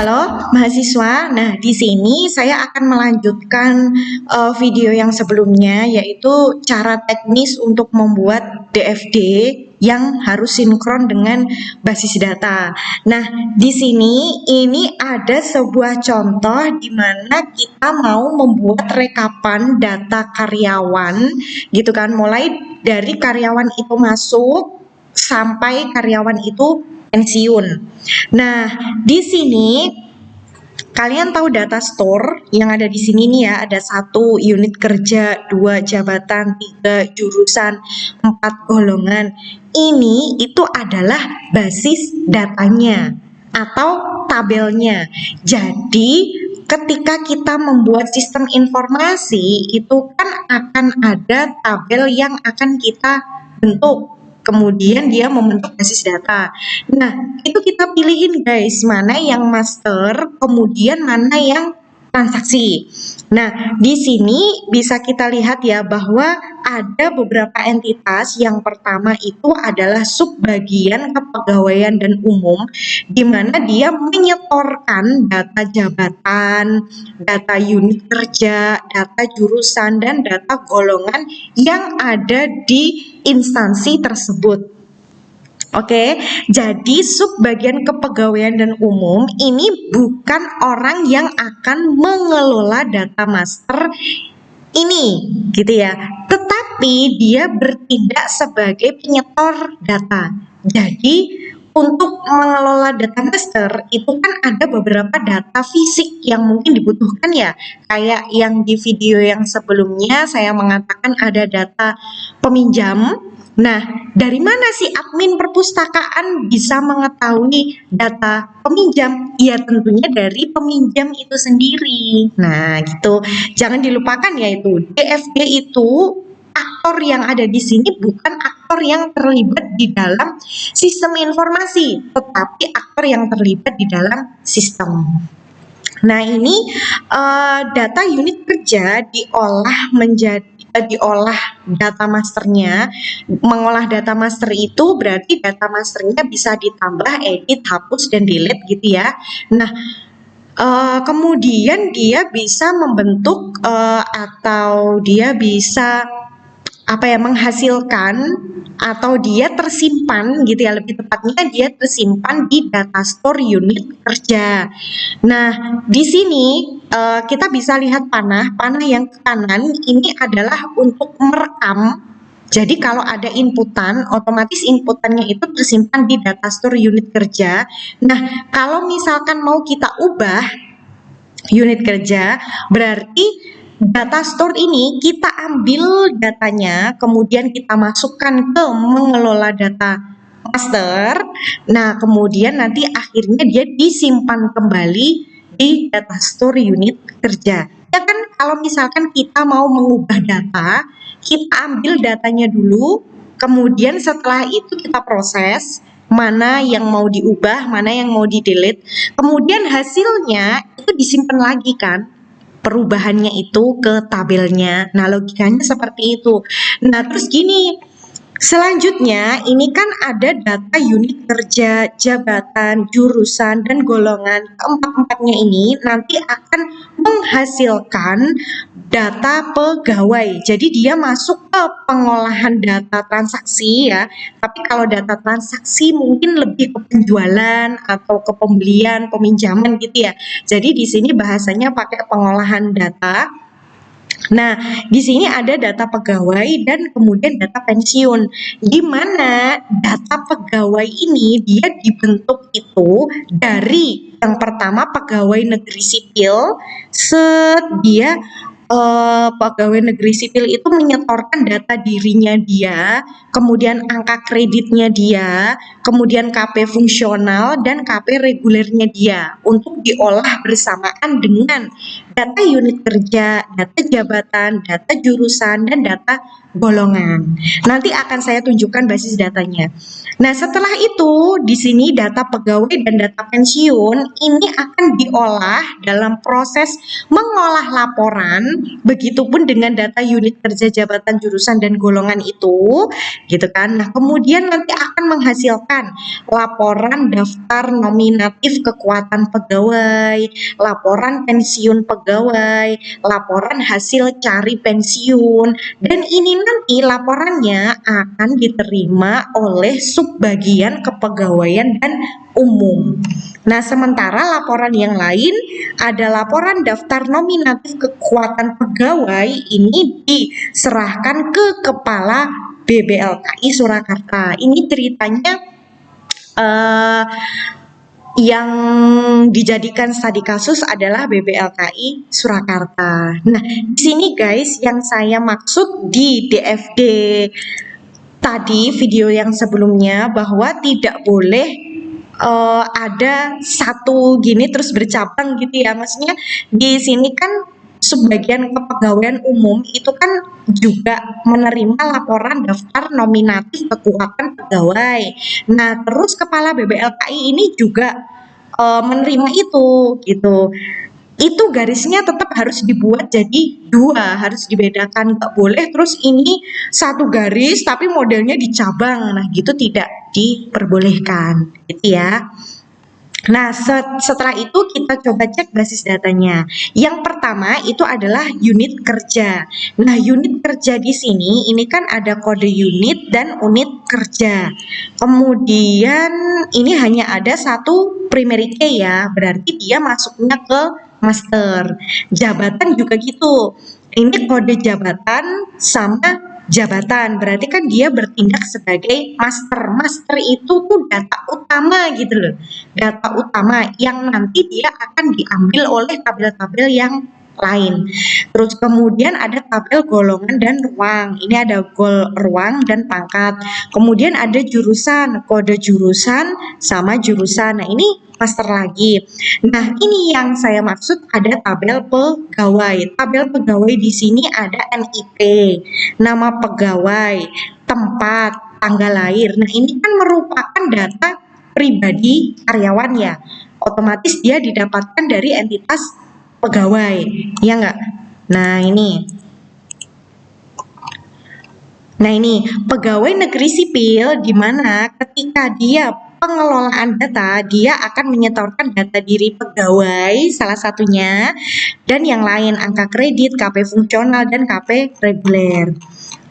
Halo mahasiswa. Nah, di sini saya akan melanjutkan video yang sebelumnya, yaitu cara teknis untuk membuat DFD yang harus sinkron dengan basis data. Nah, di sini ini ada sebuah contoh di mana kita mau membuat rekapan data karyawan, gitu kan, mulai dari karyawan itu masuk sampai karyawan itu pensiun. Nah, di sini kalian tahu data store yang ada di sini nih ya, ada 1 unit kerja, 2 jabatan, 3 jurusan, 4 golongan. Ini itu adalah basis datanya atau tabelnya. Jadi ketika kita membuat sistem informasi itu kan akan ada tabel yang akan kita bentuk. Kemudian dia membentuk basis data. Nah, itu kita pilihin guys, mana yang master, kemudian mana yang transaksi. Nah, di sini bisa kita lihat ya bahwa ada beberapa entitas. Yang pertama itu adalah subbagian kepegawaian dan umum, di mana dia menyetorkan data jabatan, data unit kerja, data jurusan, dan data golongan yang ada di instansi tersebut. Oke, jadi subbagian kepegawaian dan umum ini bukan orang yang akan mengelola data master ini, gitu ya. Tetapi dia bertindak sebagai penyetor data. Jadi untuk mengelola data master itu kan ada beberapa data fisik yang mungkin dibutuhkan ya. Kayak yang di video yang sebelumnya saya mengatakan ada data peminjam. Nah, dari mana sih admin perpustakaan bisa mengetahui data peminjam? Ya tentunya dari peminjam itu sendiri. Nah, gitu. Jangan dilupakan ya itu. DFD itu aktor yang ada di sini bukan aktor yang terlibat di dalam sistem informasi, tetapi aktor yang terlibat di dalam sistem. Nah, ini data unit kerja diolah data masternya. Mengolah data master itu berarti data masternya bisa ditambah, edit, hapus, dan delete gitu ya. Nah, kemudian dia bisa membentuk atau dia bisa menghasilkan atau dia tersimpan gitu ya, lebih tepatnya dia tersimpan di data store unit kerja. Nah, di sini kita bisa lihat panah yang ke kanan ini adalah untuk merekam. Jadi kalau ada inputan, otomatis inputannya itu tersimpan di data store unit kerja. Nah, kalau misalkan mau kita ubah unit kerja, berarti data store ini kita ambil datanya, kemudian kita masukkan ke mengelola data master. Nah, kemudian nanti akhirnya dia disimpan kembali di data store unit kerja. Ya kan, kalau misalkan kita mau mengubah data, kita ambil datanya dulu, kemudian setelah itu kita proses mana yang mau diubah, mana yang mau di-delete, kemudian hasilnya itu disimpan lagi kan, perubahannya itu ke tabelnya. Nah, logikanya seperti itu. Nah, terus gini, selanjutnya ini kan ada data unit kerja, jabatan, jurusan, dan golongan. Keempat-empatnya ini nanti akan menghasilkan data pegawai. Jadi dia masuk ke pengolahan data transaksi ya. Tapi kalau data transaksi mungkin lebih ke penjualan atau ke pembelian, peminjaman gitu ya. Jadi di sini bahasanya pakai pengolahan data. Nah, di sini ada data pegawai dan kemudian data pensiun. Di mana data pegawai ini dia dibentuk itu dari yang pertama pegawai negeri sipil. Dia pegawai negeri sipil itu menyetorkan data dirinya dia, kemudian angka kreditnya dia, kemudian KP fungsional dan KP regulernya dia untuk diolah bersamaan dengan data unit kerja, data jabatan, data jurusan, dan data golongan. Nanti akan saya tunjukkan basis datanya. Nah, setelah itu di sini data pegawai dan data pensiun ini akan diolah dalam proses mengolah laporan, begitupun dengan data unit kerja, jabatan, jurusan, dan golongan itu, gitu kan. Nah, kemudian nanti akan menghasilkan laporan daftar nominatif kekuatan pegawai, laporan pensiun pegawai, laporan hasil cari pensiun, dan ini nanti laporannya akan diterima oleh subbagian kepegawaian dan umum. Nah, sementara laporan yang lain ada laporan daftar nominatif kekuatan pegawai, ini diserahkan ke Kepala BBLKI Surakarta. Ini ceritanya yang dijadikan studi kasus adalah BBLKI Surakarta. Nah, di sini guys yang saya maksud di DFD tadi video yang sebelumnya bahwa tidak boleh ada satu gini terus bercabang gitu ya. Maksudnya di sini kan sebagian kepegawaian umum itu kan juga menerima laporan daftar nominatif kekuatan pegawai. Nah, terus Kepala BBLKI ini juga menerima itu gitu. Itu garisnya tetap harus dibuat jadi dua, harus dibedakan, nggak boleh terus ini satu garis tapi modelnya dicabang. Nah, gitu tidak diperbolehkan gitu ya. Nah, setelah itu kita coba cek basis datanya. Yang pertama itu adalah unit kerja. Nah, unit kerja di sini ini kan ada kode unit dan unit kerja. Kemudian ini hanya ada satu primary key ya, berarti dia masuknya ke master. Jabatan juga gitu. Ini kode jabatan sama jabatan, berarti kan dia bertindak sebagai master. Master itu tuh data utama gitu loh, data utama yang nanti dia akan diambil oleh tabel-tabel yang lain. Terus kemudian ada tabel golongan dan ruang. Ini ada ruang dan pangkat. Kemudian ada jurusan, kode jurusan sama jurusan. Nah, ini master lagi. Nah, ini yang saya maksud ada tabel pegawai. Tabel pegawai di sini ada NIP, nama pegawai, tempat, tanggal lahir. Nah, ini kan merupakan data pribadi karyawan ya. Otomatis dia didapatkan dari entitas pegawai, ya enggak? Nah, ini pegawai negeri sipil di mana ketika dia pengelolaan data, dia akan menyetorkan data diri pegawai salah satunya dan yang lain angka kredit, KP fungsional dan KP reguler.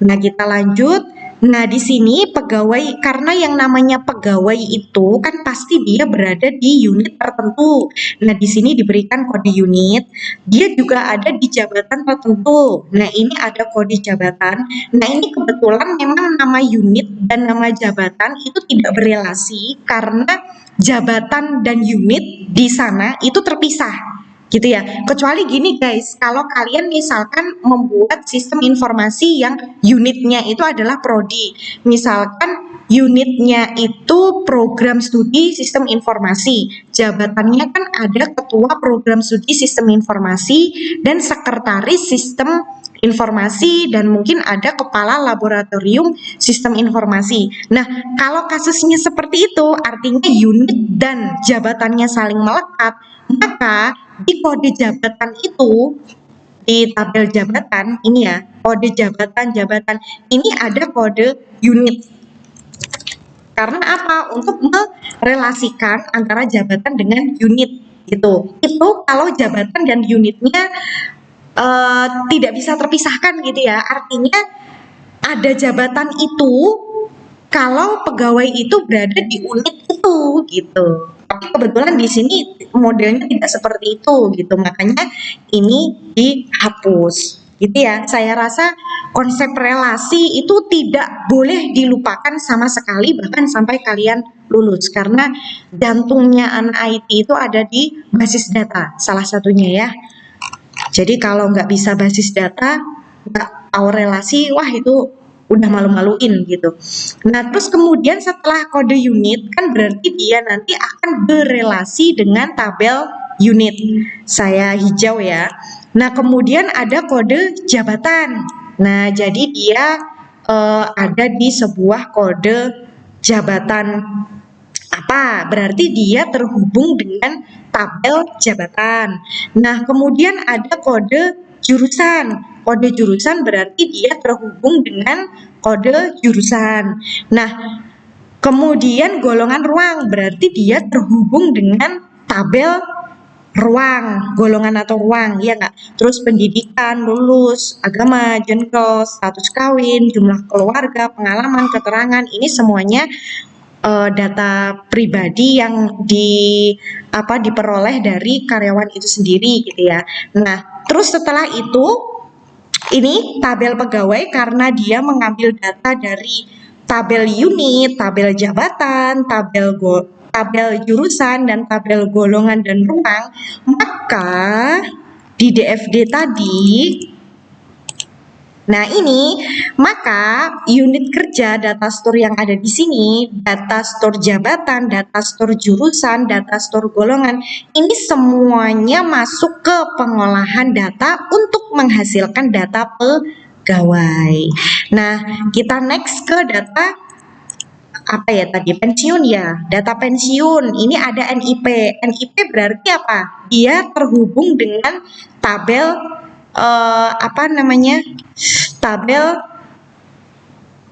Nah, kita lanjut. Nah, di sini pegawai, karena yang namanya pegawai itu kan pasti dia berada di unit tertentu. Nah, di sini diberikan kode unit, dia juga ada di jabatan tertentu. Nah, ini ada kode jabatan. Nah, ini kebetulan memang nama unit dan nama jabatan itu tidak berelasi karena jabatan dan unit di sana itu terpisah. Gitu ya, kecuali gini guys, kalau kalian misalkan membuat sistem informasi yang unitnya itu adalah prodi, misalkan unitnya itu program studi sistem informasi, jabatannya kan ada ketua program studi sistem informasi dan sekretaris sistem informasi dan mungkin ada kepala laboratorium sistem informasi. Nah, kalau kasusnya seperti itu artinya unit dan jabatannya saling melekat, maka di kode jabatan itu, di tabel jabatan ini ya, kode jabatan ini ada kode unit. Karena apa? Untuk merelasikan antara jabatan dengan unit gitu. Itu kalau jabatan dan unitnya tidak bisa terpisahkan gitu ya. Artinya ada jabatan itu kalau pegawai itu berada di unit itu gitu. Tapi kebetulan di sini modelnya tidak seperti itu gitu, makanya ini dihapus gitu ya. Saya rasa konsep relasi itu tidak boleh dilupakan sama sekali bahkan sampai kalian lulus, karena jantungnya anak IT itu ada di basis data salah satunya ya. Jadi kalau nggak bisa basis data, nggak tahu relasi, wah itu udah malu-maluin gitu. Nah, terus kemudian setelah kode unit kan berarti dia nanti akan berelasi dengan tabel unit. Saya hijau ya. Nah, kemudian ada kode jabatan. Nah, jadi dia ada di sebuah kode jabatan apa? Berarti dia terhubung dengan tabel jabatan. Nah, kemudian ada kode jurusan. Kode jurusan berarti dia terhubung dengan kode jurusan. Nah, kemudian golongan ruang berarti dia terhubung dengan tabel ruang, golongan atau ruang, ya nggak? Terus pendidikan, lulus, agama, jengkel, status kawin, jumlah keluarga, pengalaman, keterangan, ini semuanya data pribadi yang diperoleh dari karyawan itu sendiri gitu ya. Nah, terus setelah itu ini tabel pegawai karena dia mengambil data dari tabel unit, tabel jabatan, tabel jurusan dan tabel golongan dan ruang, maka di DFD tadi maka unit kerja data store yang ada di sini, data store jabatan, data store jurusan, data store golongan, ini semuanya masuk ke pengolahan data untuk menghasilkan data pegawai. Nah, kita next ke data apa ya tadi, pensiun ya, data pensiun. Ini ada NIP. NIP berarti apa? Dia terhubung dengan tabel tabel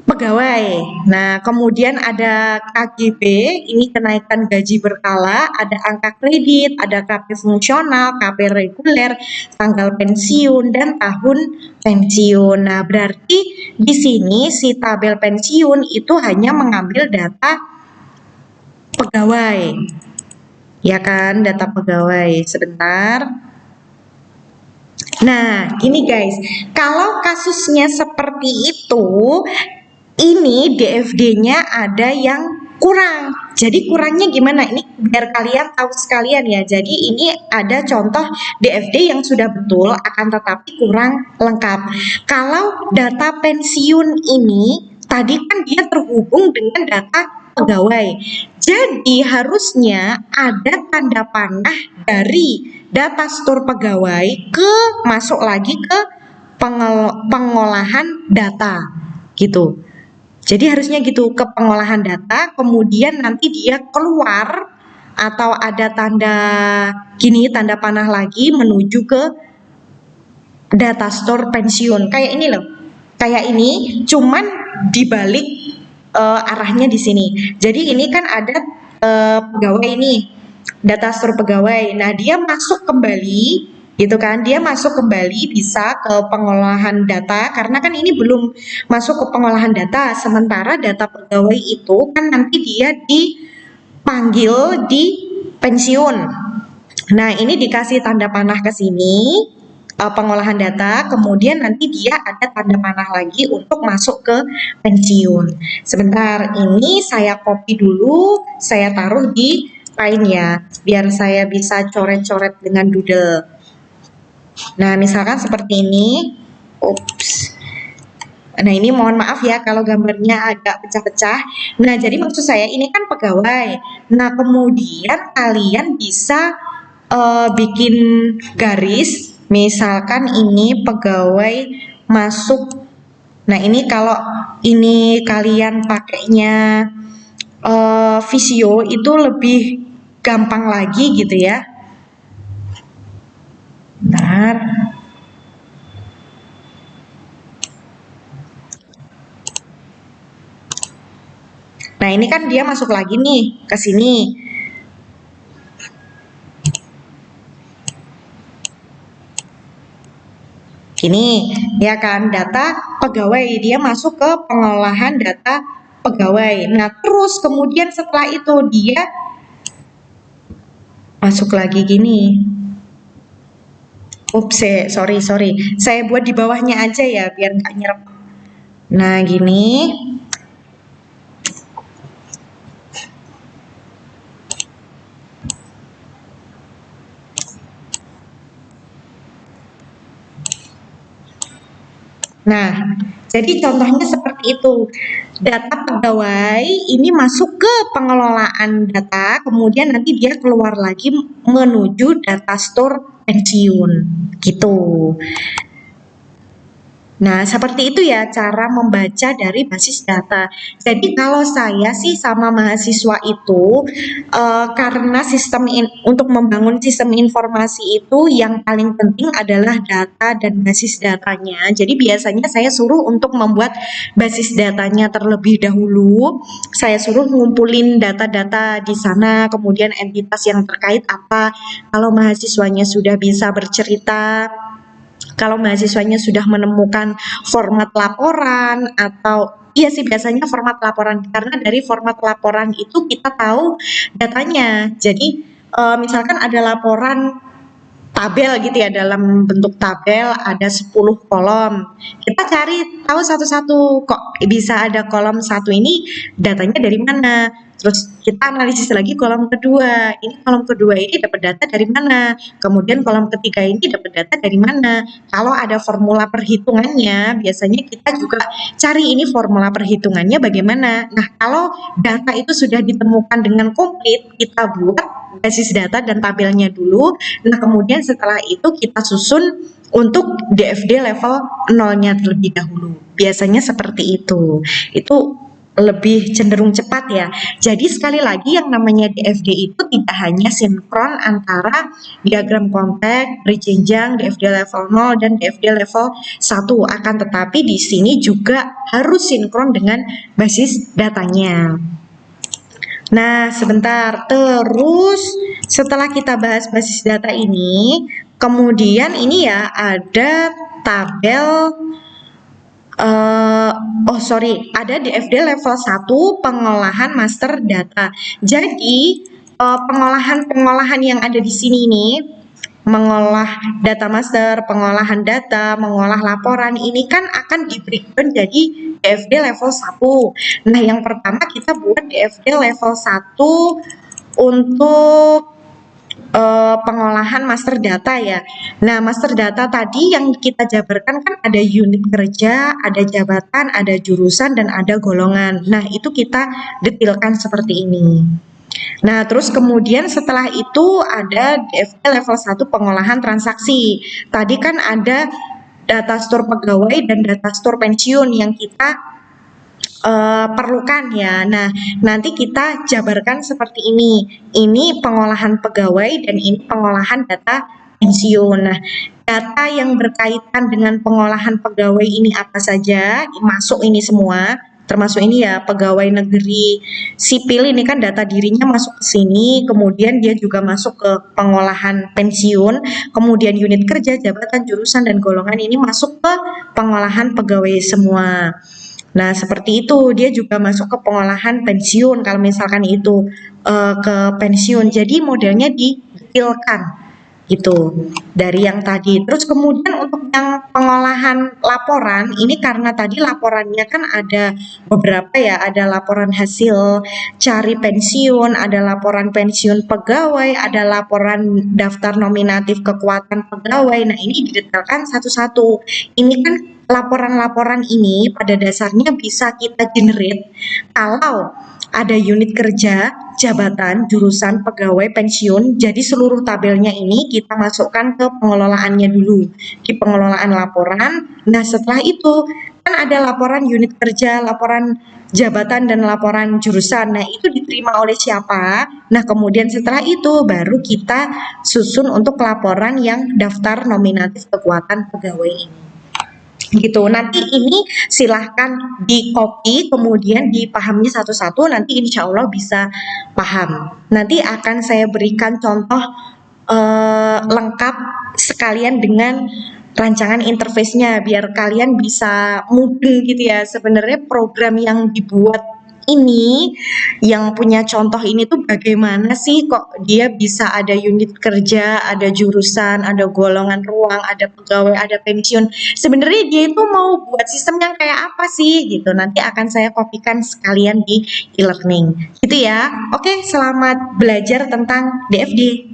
pegawai. Nah, kemudian ada KGB, ini kenaikan gaji berkala, ada angka kredit, ada KP fungsional, KP reguler, tanggal pensiun, dan tahun pensiun. Nah, berarti di sini si tabel pensiun itu hanya mengambil data pegawai. Ya kan, data pegawai. Sebentar. Nah, ini guys, kalau kasusnya seperti itu, ini DFD-nya ada yang kurang. Jadi kurangnya gimana? Ini biar kalian tahu sekalian ya. Jadi ini ada contoh DFD yang sudah betul, akan tetapi kurang lengkap. Kalau data pensiun ini, tadi kan dia terhubung dengan data pegawai. Jadi harusnya ada tanda panah dari data store pegawai masuk lagi ke pengolahan data gitu. Jadi harusnya gitu, ke pengolahan data, kemudian nanti dia keluar atau ada tanda gini, tanda panah lagi menuju ke data store pensiun. Kayak ini loh. Kayak ini cuman dibalik arahnya di sini. Jadi ini kan ada pegawai ini, data store pegawai. Nah, dia masuk kembali gitu kan, dia masuk kembali bisa ke pengolahan data karena kan ini belum masuk ke pengolahan data, sementara data pegawai itu kan nanti dia dipanggil di pensiun. Nah, ini dikasih tanda panah ke sini, pengolahan data, kemudian nanti dia ada tanda panah lagi untuk masuk ke pensiun. Sebentar, ini saya copy dulu, saya taruh di Paint ya, biar saya bisa coret-coret dengan doodle. Nah, misalkan seperti ini. Ups. Nah, ini mohon maaf ya kalau gambarnya agak pecah-pecah. Nah, jadi maksud saya ini kan pegawai. Nah, kemudian kalian bisa bikin garis. Misalkan ini pegawai masuk. Nah, ini kalau ini kalian pakainya Visio itu lebih gampang lagi gitu ya. Bentar. Nah, ini kan dia masuk lagi nih ke sini. Ini ya kan, data pegawai, dia masuk ke pengolahan data pegawai. Nah, terus kemudian setelah itu dia masuk lagi gini. Ups, sorry. Saya buat di bawahnya aja ya, biar nggak nyerap. Nah, gini. Nah, jadi contohnya seperti itu. Data pegawai ini masuk ke pengelolaan data, kemudian nanti dia keluar lagi menuju data store pensiun. gitu. Nah, seperti itu ya cara membaca dari basis data. Jadi kalau saya sih sama mahasiswa itu karena untuk membangun sistem informasi itu yang paling penting adalah data dan basis datanya. Jadi biasanya saya suruh untuk membuat basis datanya terlebih dahulu. Saya suruh ngumpulin data-data di sana, kemudian entitas yang terkait apa. Kalau mahasiswanya sudah bisa bercerita, kalau mahasiswanya sudah menemukan format laporan atau iya sih biasanya format laporan, karena dari format laporan itu kita tahu datanya. Jadi misalkan ada laporan tabel gitu ya, dalam bentuk tabel ada 10 kolom. Kita cari tahu satu-satu, kok bisa ada kolom satu ini datanya dari mana. Terus kita analisis lagi kolom kedua. Ini kolom kedua ini dapat data dari mana? Kemudian kolom ketiga ini dapat data dari mana? Kalau ada formula perhitungannya, biasanya kita juga cari ini formula perhitungannya bagaimana. Nah, kalau data itu sudah ditemukan dengan komplit, kita buat basis data dan tabelnya dulu. Nah, kemudian setelah itu kita susun untuk DFD level 0-nya terlebih dahulu. Biasanya seperti itu. Itu lebih cenderung cepat ya. Jadi sekali lagi yang namanya DFD itu tidak hanya sinkron antara diagram konteks, berjenjang, DFD level 0 dan DFD level 1, akan tetapi di sini juga harus sinkron dengan basis datanya. Nah, sebentar. Terus setelah kita bahas basis data ini, kemudian ini ya ada tabel ada DFD level 1 pengolahan master data. Jadi pengolahan yang ada di sini ini, mengolah data master, pengolahan data, mengolah laporan ini kan akan di breakdown jadi DFD level 1. Nah, yang pertama kita buat DFD level 1 untuk pengolahan master data ya. Nah, master data tadi yang kita jabarkan kan ada unit kerja, ada jabatan, ada jurusan, dan ada golongan. Nah, itu kita detailkan seperti ini. Nah, terus kemudian setelah itu ada DFD level 1 pengolahan transaksi. Tadi kan ada data store pegawai dan data store pensiun yang kita perlukan ya. Nah, nanti kita jabarkan seperti ini. Ini pengolahan pegawai dan ini pengolahan data pensiun. Nah, data yang berkaitan dengan pengolahan pegawai ini apa saja? Masuk ini semua. Termasuk ini ya, pegawai negeri sipil ini kan data dirinya masuk ke sini, kemudian dia juga masuk ke pengolahan pensiun, kemudian unit kerja, jabatan, jurusan, dan golongan ini masuk ke pengolahan pegawai semua. Nah, seperti itu, dia juga masuk ke pengolahan pensiun kalau misalkan itu ke pensiun. Jadi modelnya didetailkan gitu dari yang tadi. Terus kemudian untuk yang pengolahan laporan ini, karena tadi laporannya kan ada beberapa ya, ada laporan hasil cari pensiun, ada laporan pensiun pegawai, ada laporan daftar nominatif kekuatan pegawai. Nah, ini didetailkan satu-satu. Ini kan laporan-laporan ini pada dasarnya bisa kita generate kalau ada unit kerja, jabatan, jurusan, pegawai, pensiun. Jadi seluruh tabelnya ini kita masukkan ke pengelolaannya dulu, di pengelolaan laporan. Nah, setelah itu kan ada laporan unit kerja, laporan jabatan, dan laporan jurusan. Nah, itu diterima oleh siapa? Nah, kemudian setelah itu baru kita susun untuk laporan yang daftar nominatif kekuatan pegawai ini. Gitu. Nanti ini silahkan di copy kemudian dipahami satu-satu, nanti insya Allah bisa paham. Nanti akan saya berikan contoh lengkap sekalian dengan rancangan interface-nya biar kalian bisa mudeng gitu ya. Sebenarnya program yang dibuat ini, yang punya contoh ini tuh bagaimana sih kok dia bisa ada unit kerja, ada jurusan, ada golongan ruang, ada pegawai, ada pensiun. Sebenarnya dia itu mau buat sistem yang kayak apa sih gitu. Nanti akan saya kopikan sekalian di e-learning. Gitu ya. Oke, selamat belajar tentang DFD.